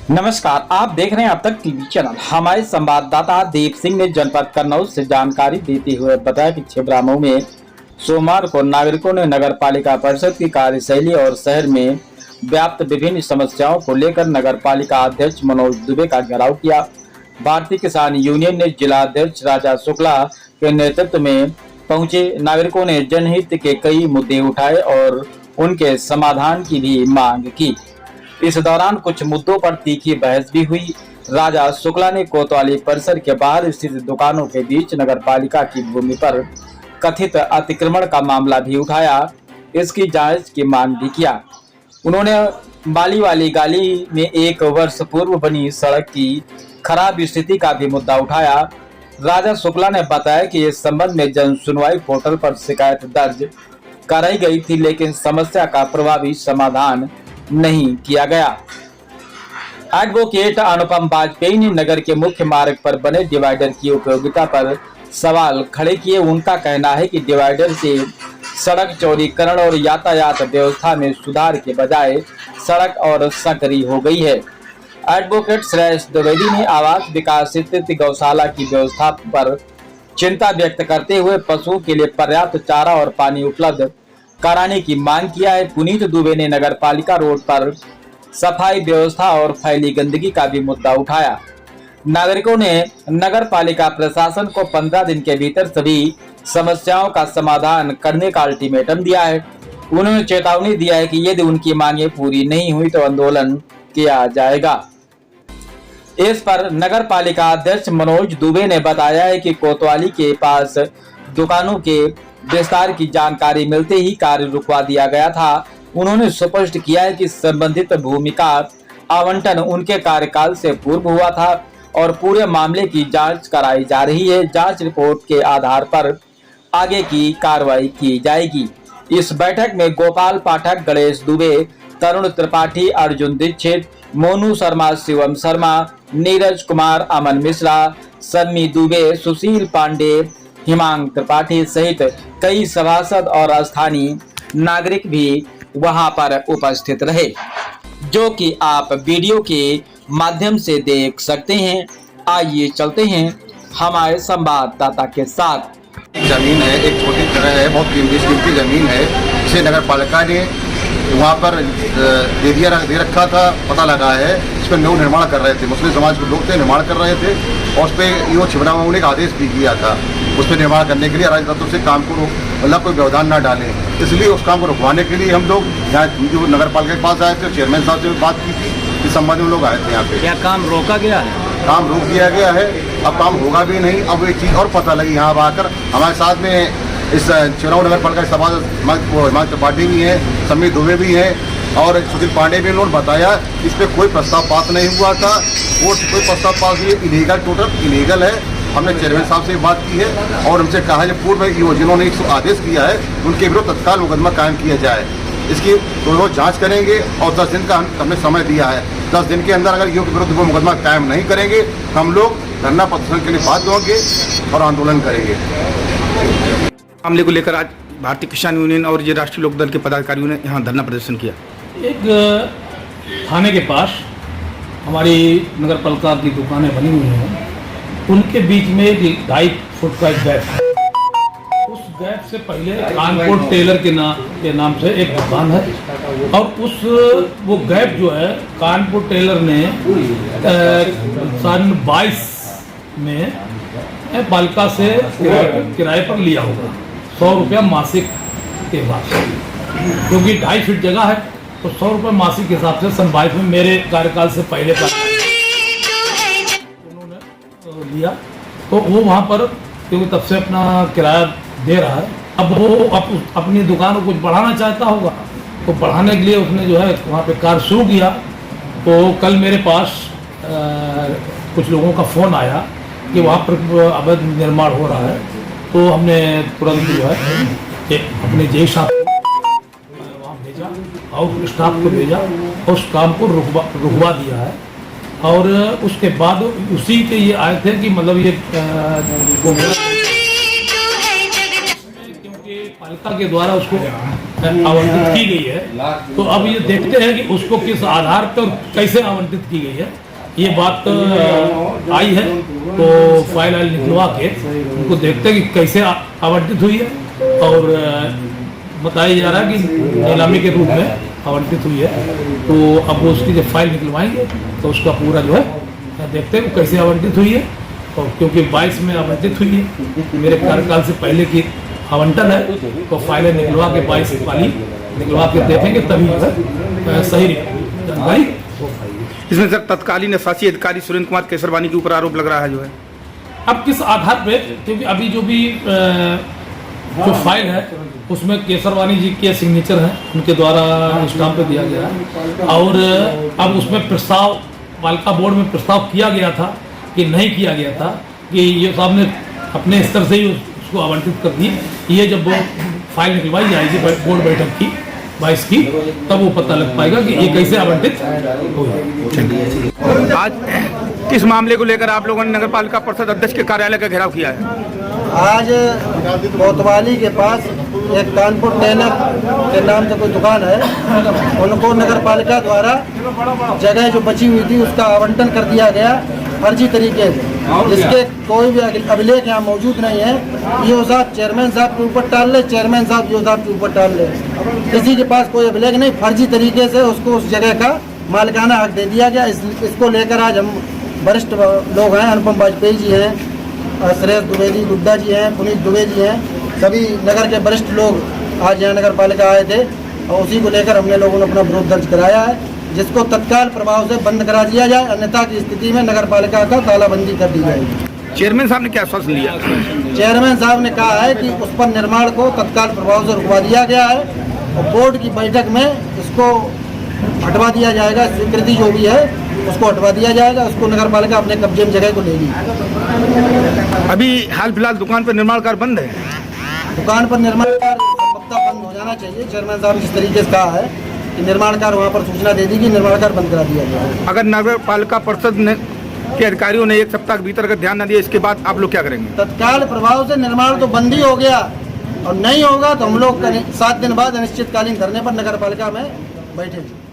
नमस्कार, आप देख रहे हैं अब तक टीवी चैनल। हमारे संवाददाता दीप सिंह ने जनपद कन्नौज से जानकारी देते हुए बताया कि छिबरामऊ में सोमवार को नागरिकों ने नगर पालिका परिषद की कार्यशैली और शहर में व्याप्त विभिन्न समस्याओं को लेकर नगर पालिका अध्यक्ष मनोज दुबे का घेराव किया। भारतीय किसान यूनियन ने जिला अध्यक्ष राजा शुक्ला के नेतृत्व में पहुंचे नागरिकों ने जनहित के कई मुद्दे उठाए और उनके समाधान की भी मांग की। इस दौरान कुछ मुद्दों पर तीखी बहस भी हुई। राजा शुक्ला ने कोतवाली परिसर के बाहर स्थित दुकानों के बीच नगर पालिका की भूमि पर कथित अतिक्रमण का मामला भी उठाया। इसकी जांच की मांग भी किया। उन्होंने बाली वाली गाली में 1 वर्ष पूर्व बनी सड़क की खराब स्थिति का भी मुद्दा उठाया। राजा शुक्ला ने बताया कि इस संबंध में जन सुनवाई पोर्टल पर शिकायत दर्ज कराई गई थी, लेकिन समस्या का प्रभावी समाधान नहीं किया गया। एडवोकेट अनुपम वाजपेयी ने नगर के मुख्य मार्ग पर बने डिवाइडर की उपयोगिता पर सवाल खड़े किए। उनका कहना है कि डिवाइडर से सड़क चौड़ीकरण और यातायात व्यवस्था में सुधार के बजाय सड़क और संकरी हो गई है। एडवोकेट श्रेयस द्विवेदी ने आवास विकास स्थित गौशाला की व्यवस्था पर चिंता व्यक्त करते हुए पशुओं के लिए पर्याप्त चारा और पानी उपलब्ध कराने की मांग किया है। पुनीत दुबे ने नगर पालिका रोड पर सफाई व्यवस्था और फैली गंदगी का भी मुद्दा उठाया। नागरिकों ने नगर पालिका प्रशासन को 15 दिन के भीतर सभी समस्याओं का समाधान करने का अल्टीमेटम दिया है। उन्होंने चेतावनी दिया है कि यदि उनकी मांगें पूरी नहीं हुई तो आंदोलन किया जाएगा। इस पर नगर पालिका अध्यक्ष मनोज दुबे ने बताया है कि कोतवाली के पास दुकानों के विस्तार की जानकारी मिलते ही कार्य रुकवा दिया गया था। उन्होंने स्पष्ट किया है कि संबंधित भूमि का आवंटन उनके कार्यकाल से पूर्व हुआ था और पूरे मामले की जांच कराई जा रही है। जांच रिपोर्ट के आधार पर आगे की कार्रवाई की जाएगी। इस बैठक में गोपाल पाठक, गणेश दुबे, तरुण त्रिपाठी, अर्जुन दीक्षित, मोनू शर्मा, शिवम शर्मा, नीरज कुमार, अमन मिश्रा, सन्मी दुबे, सुशील पांडे, हिमांग त्रिपाठी सहित कई सभासद और स्थानीय नागरिक भी वहां पर उपस्थित रहे, जो कि आप वीडियो के माध्यम से देख सकते हैं। आइए चलते हैं हमारे संवाददाता के साथ। जमीन है, एक छोटी जगह है, बहुत कीमती जमीन है, जिसे नगर पालिका ने वहाँ पर दे रखा था। पता लगा है इस पर लोग निर्माण कर रहे थे, मुस्लिम समाज के लोग थे, निर्माण कर रहे थे और उस पर यो छिबरामऊ ने एक आदेश भी किया था उस पर निर्माण करने के लिए अराजक तत्वों से काम को मतलब कोई व्यवधान न डालें। इसलिए उस काम को रुकवाने के लिए हम लोग यहाँ जो नगर पालिका के पास आए थे, चेयरमैन साहब से बात की थी, इस संबंध में लोग आए थे यहाँ पे। क्या काम रोका गया है? काम रोक दिया गया है, अब काम होगा भी नहीं। अब एक चीज़ और पता लगी यहाँ आकर, हमारे साथ में इस छिबरामऊ नगर पालिका सभा त्रिपाठी भी है, समी दुबे भी है और सुशील पांडे भी। उन्होंने बताया इस पर कोई प्रस्ताव पास नहीं हुआ था, वो कोई प्रस्ताव पास हुई इलीगल, टोटल इलीगल है। हमने चेयरमैन साहब से बात की है और उनसे कहा है पूर्व जिन्होंने एक आदेश किया है उनके विरुद्ध तत्काल मुकदमा कायम किया जाए। इसकी तो वो जाँच करेंगे और 10 दिन का हमने समय दिया है। 10 दिन के अंदर अगर योग विरुद्ध वो मुकदमा कायम नहीं करेंगे तो हम लोग धरना प्रदर्शन के लिए बाध्य होंगे और आंदोलन करेंगे। मामले को लेकर आज भारतीय किसान यूनियन और ये राष्ट्रीय लोकदल के पदाधिकारियों ने यहाँ धरना प्रदर्शन किया। एक थाने के पास हमारी नगर पालिका की दुकानें बनी हुई हैं, उनके बीच में एक 2.5 फुट का एक गैप है। उस गैप से पहले कानपुर टेलर के नाम से एक दुकान है और वो गैप जो है कानपुर टेलर ने सन 22 में पालिका से किराए पर लिया होगा 100 रुपया मासिक के हिसाब से, क्योंकि 2.5 फीट जगह है तो 100 रुपये मासिक के हिसाब से सन 22 में मेरे कार्यकाल से पहले का उन्होंने लिया। तो वो वहाँ पर क्योंकि तब से अपना किराया दे रहा है, अब वो अपनी दुकान को कुछ बढ़ाना चाहता होगा तो बढ़ाने के लिए उसने जो है वहाँ पे कार्य शुरू किया। तो कल मेरे पास कुछ लोगों का फ़ोन आया कि वहाँ पर अवैध निर्माण हो रहा है, तो हमने तुरंत जो है अपने जे साहब को वहाँ भेजा और स्टाफ को भेजा और उस काम को रुकवा दिया है। और उसके बाद उसी के ये आए थे कि मतलब ये क्योंकि पालिका के द्वारा उसको आवंटित की गई है, तो अब ये देखते हैं कि उसको किस आधार पर और कैसे आवंटित की गई है। ये बात आई है तो फाइल निकलवा के उनको देखते हैं कि कैसे आवंटित हुई है, और बताया जा रहा है कि नीलामी के रूप में आवंटित हुई है। तो अब वो उसकी जब फाइल निकलवाएंगे तो उसका पूरा जो है देखते हैं कैसे आवंटित हुई है, और क्योंकि 22 में आवंटित हुई है, मेरे कार्यकाल से पहले की आवंटन है, तो फाइलें निकलवा के 22 वाली निकलवा के देखेंगे, तभी जो है सही जानकारी हो पाएगी। इसमें सर तत्कालीन शासी अधिकारी सुरेंद्र कुमार केसरवानी के ऊपर आरोप लग रहा है जो है, अब किस आधार पे, क्योंकि अभी जो भी जो फाइल है उसमें केसरवानी जी के सिग्नेचर हैं, उनके द्वारा स्टाम्प पे दिया गया है, और अब उसमें प्रस्ताव पालिका बोर्ड में प्रस्ताव किया गया था कि नहीं किया गया था, कि ये साहब ने अपने स्तर से ही उसको आवंटित कर दी। ये जब वो फाइल निकलवाई जाएगी बोर्ड बैठक की 22 की, तब वो पता लग पाएगा कि ये कैसे आवंटित हुई। आज किस मामले को लेकर आप लोगों ने नगर पालिका परिषद अध्यक्ष के कार्यालय का घेराव किया है? आज कोतवाली के पास एक कानपुर टेलर के नाम से कोई दुकान है, उनको नगर पालिका द्वारा जगह जो बची हुई थी उसका आवंटन कर दिया गया फर्जी तरीके से, जिसके कोई भी अभिलेख यहाँ मौजूद नहीं है। ईओ साहब चेयरमैन साहब के ऊपर टाल ले, चेयरमैन साहब ईओ साहब के ऊपर टाल ले, किसी के पास कोई अभिलेख नहीं, फर्जी तरीके से उसको उस जगह का मालिकाना हक दे दिया गया। इसको लेकर आज हम वरिष्ठ लोग हैं, अनुपम वाजपेयी जी हैं, सुरेश द्विवेदी गुड्डा जी हैं, पुनीत दुबे जी हैं, सभी नगर के वरिष्ठ लोग आज यहाँ नगर पालिका आए थे, और उसी को लेकर हमने लोगों ने अपना विरोध दर्ज कराया है, जिसको तत्काल प्रभाव से बंद करा दिया जाए, अन्यथा की स्थिति में नगर पालिका का तालाबंदी कर दी जाएगी। चेयरमैन साहब ने क्या आश्वासन लिया? चेयरमैन साहब ने कहा है कि उस पर निर्माण को तत्काल प्रभाव से रुकवा दिया गया है, और बोर्ड की बैठक में इसको हटवा दिया जाएगा, स्वीकृति जो भी है उसको हटवा दिया जाएगा, उसको नगर पालिका अपने कब्जे में जगह को लेगी। अभी हाल फिलहाल दुकान पर निर्माण कार्य बंद है, दुकान पर निर्माण कार्य संभवतः बंद हो जाना चाहिए। चेयरमैन साहब जिस तरीके से कहा है कि निर्माण कार्य वहाँ पर सूचना दे दी कि निर्माण कार्य बंद करा दिया गया। अगर नगर पालिका परिषद ने के अधिकारियों ने 1 सप्ताह के भीतर अगर ध्यान न दिया, इसके बाद आप लोग क्या करेंगे? तत्काल प्रभाव से निर्माण तो बंद ही हो गया, और नहीं होगा तो हम लोग 7 दिन बाद अनिश्चितकालीन धरने पर नगर पालिका में बैठेंगे।